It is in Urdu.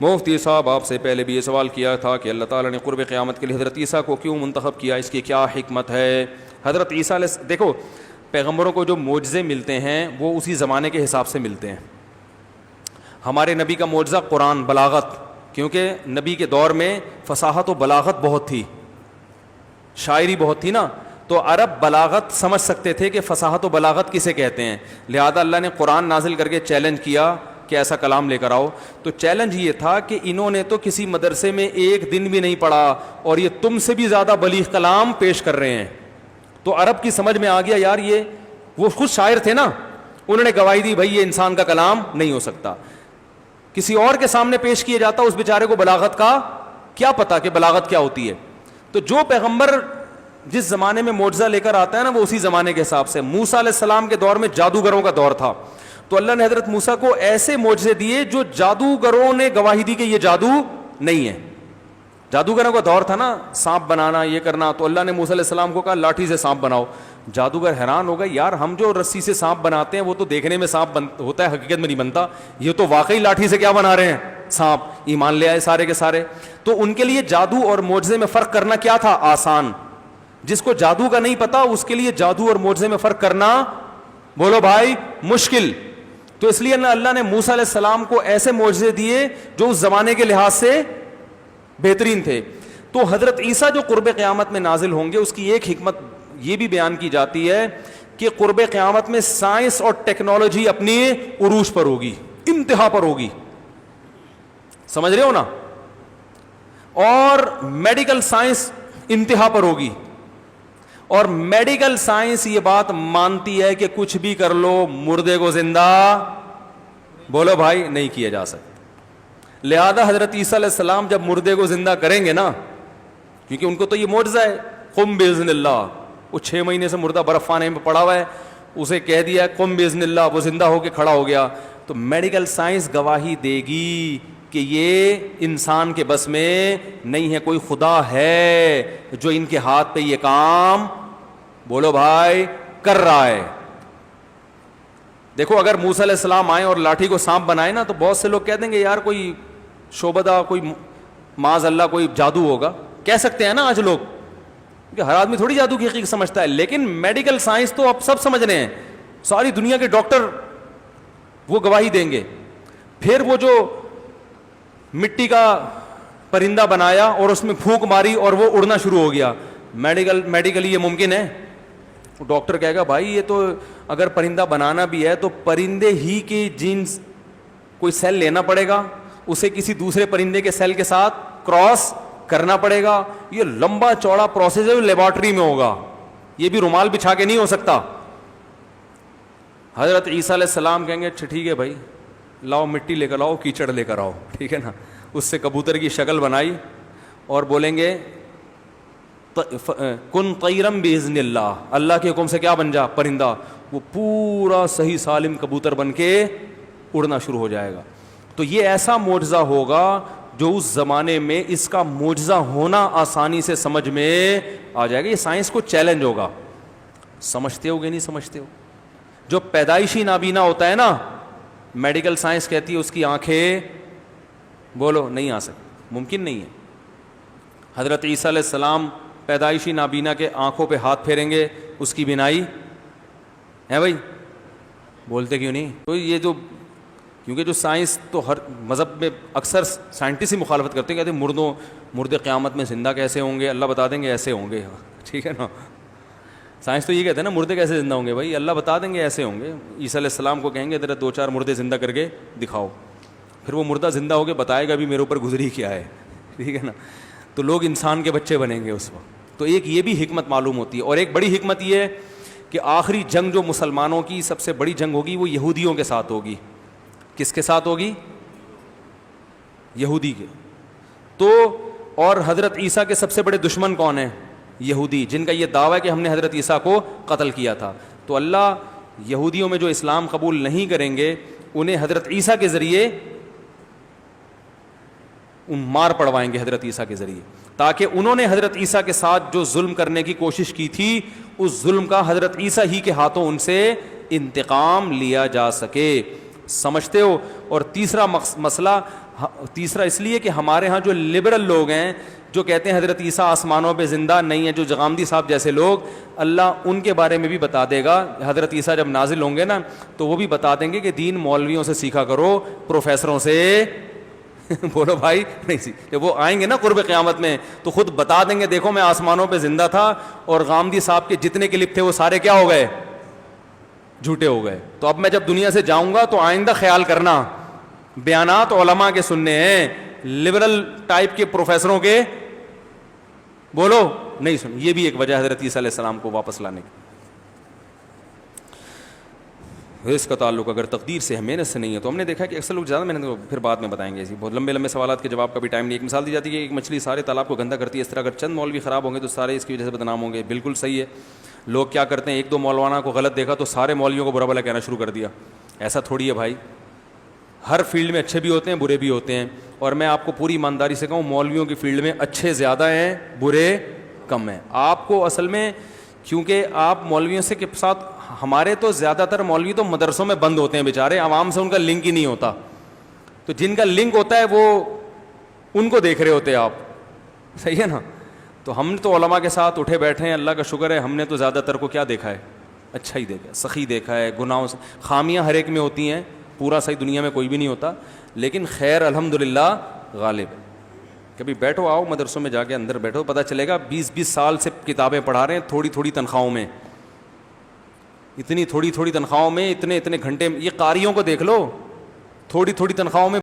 مفتی صاحب آپ سے پہلے بھی یہ سوال کیا تھا کہ اللہ تعالیٰ نے قرب قیامت کے لیے حضرت عیسیٰ کو کیوں منتخب کیا, اس کی کیا حکمت ہے؟ حضرت عیسیٰ علیہ دیکھو پیغمبروں کو جو معجزے ملتے ہیں وہ اسی زمانے کے حساب سے ملتے ہیں. ہمارے نبی کا معجزہ قرآن, بلاغت, کیونکہ نبی کے دور میں فصاحت و بلاغت بہت تھی, شاعری بہت تھی نا, تو عرب بلاغت سمجھ سکتے تھے کہ فصاحت و بلاغت کسے کہتے ہیں. لہذا اللہ نے قرآن نازل کر کے چیلنج کیا کہ ایسا کلام لے کر آؤ. تو چیلنج یہ تھا کہ انہوں نے تو کسی مدرسے میں ایک دن بھی نہیں پڑھا اور یہ تم سے بھی زیادہ بلیغ کلام پیش کر رہے ہیں. تو عرب کی سمجھ میں آ گیا یار, یہ وہ خود شاعر تھے نا, انہوں نے گواہی دی بھائی یہ انسان کا کلام نہیں ہو سکتا. کسی اور کے سامنے پیش کیا جاتا, اس بیچارے کو بلاغت کا کیا پتا کہ بلاغت کیا ہوتی ہے. تو جو پیغمبر جس زمانے میں معجزہ لے کر آتا ہے نا, وہ اسی زمانے کے حساب سے. موسیٰ علیہ السلام کے دور میں جادوگروں کا دور تھا, تو اللہ نے حضرت موسیٰ کو ایسے معجزے دیے جو جادوگروں نے گواہی دی کہ یہ جادو نہیں ہے. جادوگروں کا دور تھا نا, سانپ بنانا, یہ کرنا, تو اللہ نے موسیٰ علیہ السلام کو کہا لاٹھی سے سانپ بناؤ. جادوگر حیران ہو گئے, یار ہم جو رسی سے سانپ بناتے ہیں وہ تو دیکھنے میں سانپ ہوتا ہے, حقیقت میں نہیں بنتا, یہ تو واقعی لاٹھی سے کیا بنا رہے ہیں, سانپ. ایمان لے آئے سارے کے سارے. تو ان کے لیے جادو اور معجزے میں فرق کرنا کیا تھا؟ آسان. جس کو جادو کا نہیں پتا اس کے لیے جادو اور معجزے میں فرق کرنا, بولو بھائی, مشکل. تو اس لیے اللہ نے موسیٰ علیہ السلام کو ایسے معجزے دیے جو اس زمانے کے لحاظ سے بہترین تھے. تو حضرت عیسیٰ جو قرب قیامت میں نازل ہوں گے, اس کی ایک حکمت یہ بھی بیان کی جاتی ہے کہ قرب قیامت میں سائنس اور ٹیکنالوجی اپنی عروج پر ہوگی, انتہا پر ہوگی, سمجھ رہے ہو نا, اور میڈیکل سائنس انتہا پر ہوگی. اور میڈیکل سائنس یہ بات مانتی ہے کہ کچھ بھی کر لو, مردے کو زندہ, بولو بھائی, نہیں کیا جا سکتا. لہذا حضرت عیسیٰ علیہ السلام جب مردے کو زندہ کریں گے نا, کیونکہ ان کو تو یہ معجزہ ہے, قم باذن اللہ, وہ 6 مہینے سے مردہ برف خانے میں پڑا ہوا ہے, اسے کہہ دیا ہے قم باذن اللہ, وہ زندہ ہو کے کھڑا ہو گیا. تو میڈیکل سائنس گواہی دے گی کہ یہ انسان کے بس میں نہیں ہے, کوئی خدا ہے جو ان کے ہاتھ پہ یہ کام, بولو بھائی, کر رہا ہے. دیکھو اگر موسیٰ علیہ السلام آئے اور لاٹھی کو سانپ بنائے نا, تو بہت سے لوگ کہہ دیں گے یار کوئی شعبدہ, کوئی معاذ اللہ کوئی جادو ہوگا. کہہ سکتے ہیں نا آج لوگ, کہ ہر آدمی تھوڑی جادو کی حقیقت سمجھتا ہے. لیکن میڈیکل سائنس تو اب سب سمجھ رہے ہیں, ساری دنیا کے ڈاکٹر وہ گواہی دیں گے. پھر وہ جو مٹی کا پرندہ بنایا اور اس میں پھونک ماری اور وہ اڑنا شروع ہو گیا, میڈیکلی یہ ممکن ہے؟ ڈاکٹر کہے گا بھائی یہ تو اگر پرندہ بنانا بھی ہے تو پرندے ہی کی جینز کوئی سیل لینا پڑے گا, اسے کسی دوسرے پرندے کے سیل کے ساتھ کراس کرنا پڑے گا, یہ لمبا چوڑا پروسیس ہے, لیبارٹری میں ہوگا, یہ بھی رومال بچھا کے نہیں ہو سکتا. حضرت عیسیٰ علیہ السلام کہیں گے اچھا ٹھیک ہے بھائی, لاؤ مٹی لے کر آؤ, کیچڑ لے کر آؤ, ٹھیک ہے نا. اس سے کبوتر کی شکل بنائی اور بولیں گے کن طیرم باذن اللہ, اللہ کے حکم سے کیا بن جا, پرندہ. وہ پورا صحیح سالم کبوتر بن کے اڑنا شروع ہو جائے گا. تو یہ ایسا معجزہ ہوگا جو اس زمانے میں اس کا معجزہ ہونا آسانی سے سمجھ میں آ جائے گا. یہ سائنس کو چیلنج ہوگا. سمجھتے ہو گے نہیں سمجھتے ہو؟ جو پیدائشی نابینا ہوتا ہے نا, میڈیکل سائنس کہتی ہے اس کی آنکھیں, بولو, نہیں آ سکتی, ممکن نہیں ہے. حضرت عیسیٰ علیہ السلام پیدائشی نابینا کے آنکھوں پہ ہاتھ پھیریں گے, اس کی بینائی ہے بھائی, بولتے کیوں نہیں؟ تو یہ جو, کیونکہ جو سائنس تو ہر مذہب میں اکثر سائنٹسٹ ہی مخالفت کرتے ہیں, کہتے ہیں مردے قیامت میں زندہ کیسے ہوں گے, اللہ بتا دیں گے ایسے ہوں گے, ٹھیک ہے نا. سائنس تو یہ کہتے ہیں نا مردے کیسے زندہ ہوں گے, بھائی اللہ بتا دیں گے ایسے ہوں گے. عیسیٰ علیہ السلام کو کہیں گے ذرا 2-4 مردے زندہ کر کے دکھاؤ, پھر وہ مردہ زندہ ہو کے بتائے گا بھی میرے اوپر گزری کیا ہے, ٹھیک ہے نا. تو لوگ انسان کے بچے بنیں گے اس وقت. تو ایک یہ بھی حکمت معلوم ہوتی ہے. اور ایک بڑی حکمت یہ ہے کہ آخری جنگ جو مسلمانوں کی سب سے بڑی جنگ ہوگی وہ یہودیوں کے ساتھ ہوگی. کس کے ساتھ ہوگی؟ یہودی کے. تو اور حضرت عیسیٰ کے سب سے بڑے دشمن کون ہیں؟ یہودی, جن کا یہ دعویٰ ہے کہ ہم نے حضرت عیسیٰ کو قتل کیا تھا. تو اللہ یہودیوں میں جو اسلام قبول نہیں کریں گے انہیں حضرت عیسیٰ کے ذریعے مار پڑوائیں گے, حضرت عیسیٰ کے ذریعے, تاکہ انہوں نے حضرت عیسیٰ کے ساتھ جو ظلم کرنے کی کوشش کی تھی اس ظلم کا حضرت عیسیٰ ہی کے ہاتھوں ان سے انتقام لیا جا سکے. سمجھتے ہو؟ اور تیسرا مسئلہ, تیسرا اس لیے کہ ہمارے ہاں جو لبرل لوگ ہیں جو کہتے ہیں حضرت عیسیٰ آسمانوں پہ زندہ نہیں ہے، جو جغامدی صاحب جیسے لوگ، اللہ ان کے بارے میں بھی بتا دے گا، حضرت عیسیٰ جب نازل ہوں گے نا تو وہ بھی بتا دیں گے کہ دین مولویوں سے سیکھا کرو، پروفیسروں سے بولو بھائی نہیں سی. جب وہ آئیں گے نا قرب قیامت میں تو خود بتا دیں گے دیکھو میں آسمانوں پہ زندہ تھا، اور غامدی صاحب کے جتنے کلپ تھے وہ سارے کیا ہو گئے؟ جھوٹے ہو گئے. تو اب میں جب دنیا سے جاؤں گا تو آئندہ خیال کرنا بیانات علماء کے سننے ہیں، لبرل ٹائپ کے پروفیسروں کے بولو نہیں سن. یہ بھی ایک وجہ حضرت عیسیٰ علیہ السلام کو واپس لانے کی. اس کا تعلق اگر تقدیر سے ہے، محنت سے نہیں ہے، تو ہم نے دیکھا کہ اکثر لوگ زیادہ محنت، پھر بعد میں بتائیں گے، بہت لمبے لمبے سوالات کے جواب کا بھی ٹائم نہیں. ایک مثال دی جاتی ہے کہ ایک مچھلی سارے تالاب کو گندا کرتی ہے، اس طرح اگر چند مولوی خراب ہوں گے تو سارے اس کی وجہ سے بدنام ہوں گے. بالکل صحیح ہے. لوگ کیا کرتے ہیں، ایک دو مولوانا کو غلط دیکھا تو سارے مولویوں کو برا بھلا کہنا شروع کر دیا. ایسا تھوڑی ہے بھائی، ہر فیلڈ میں اچھے بھی ہوتے ہیں برے بھی ہوتے ہیں. اور میں آپ کو پوری ایمانداری سے کہوں مولویوں کی فیلڈ میں اچھے زیادہ ہیں، برے کم ہیں. آپ کو اصل میں کیونکہ آپ مولویوں سے کے ساتھ، ہمارے تو زیادہ تر مولوی تو مدرسوں میں بند ہوتے ہیں بیچارے، عوام سے ان کا لنک ہی نہیں ہوتا. تو جن کا لنک ہوتا ہے وہ ان کو دیکھ رہے ہوتے ہیں آپ، صحیح ہے نا. تو ہم تو علماء کے ساتھ اٹھے بیٹھے ہیں، اللہ کا شکر ہے. ہم نے تو زیادہ تر کو کیا دیکھا ہے؟ اچھا ہی دیکھا ہے، سخی دیکھا ہے. گناہوں سے خامیاں ہر ایک میں ہوتی ہیں، پورا صحیح دنیا میں کوئی بھی نہیں ہوتا، لیکن خیر الحمدللہ غالب ہے. کبھی بیٹھو، آؤ مدرسوں میں جا کے اندر بیٹھو، پتہ چلے گا 20-20 سال سے کتابیں پڑھا رہے ہیں تھوڑی تھوڑی تنخواہوں میں، اتنی تھوڑی تھوڑی تنخواہوں میں، اتنے اتنے گھنٹے. یہ قاریوں کو دیکھ لو، تھوڑی تھوڑی تنخواہوں میں